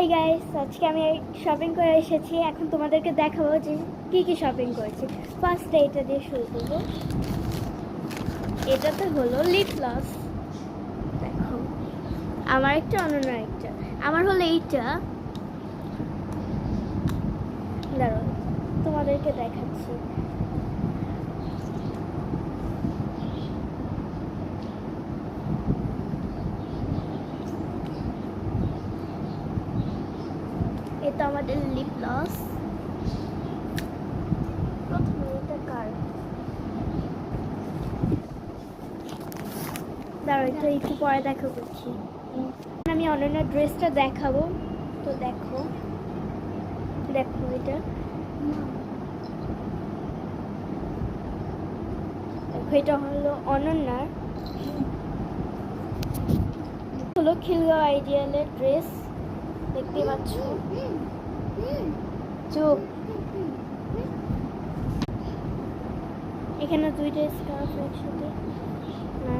Hi guys, আজকে আমি shopping করে এসেছি। এখন তোমাদেরকে দেখাবো যে কি কি শপিং করেছি। ফার্স্টে এটা দিয়ে শুরু করবো। এটাতে হলো লিপ গ্লস। দেখো, আমার একটা অনন্য একটা। আমার হলো এইটা, দাঁড়াও তোমাদেরকে দেখাচ্ছি। এটা আমাদের লিপ গ্লস। প্রথমে এটা কার, দাঁড়াও এটা একটু পরে দেখা করছি। আমি অনন্য ড্রেসটা দেখাবো, তো দেখো দেখো এটা দেখো, এটা হলো অনন্যার, হলো খিলগাঁও আইডিয়ালের ড্রেস, দেখতে পাচ্ছ। চোখ, এখানে দুইটা স্কার্ফ একসাথে না,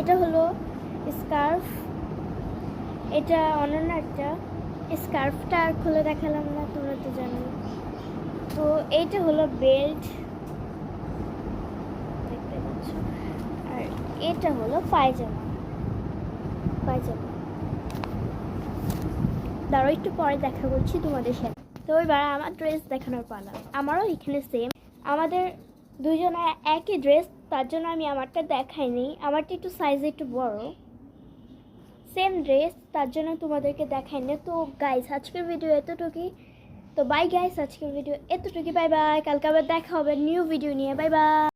এটা হলো স্কার্ফ। এটা অনন্যারটা। স্কার্ফটা আর খুলে দেখালাম না, তোমরা তো জানো। তো এইটা হলো বেল্ট, দেখতে পাচ্ছ। আর এটা হলো পায়জামা। দাঁড়াও একটু পরে দেখা করছি তোমাদের সাথে। তো এবার আমার ড্রেস দেখানোর পালা। আমারও এখানে সেম, আমাদের দুজনের একই ড্রেস, তার জন্য আমি আমারটা দেখাইনি। আমারটা একটু সাইজে একটু বড়, সেম ড্রেস, তার জন্য তোমাদেরকে দেখাইনি। তো গাইস, আজকের ভিডিও এতটুকুই। তো বাই গাইস, আজকের ভিডিও এতটুকুই। বাই বাই, কালকে আবার দেখা হবে নিউ ভিডিও নিয়ে। Bye bye.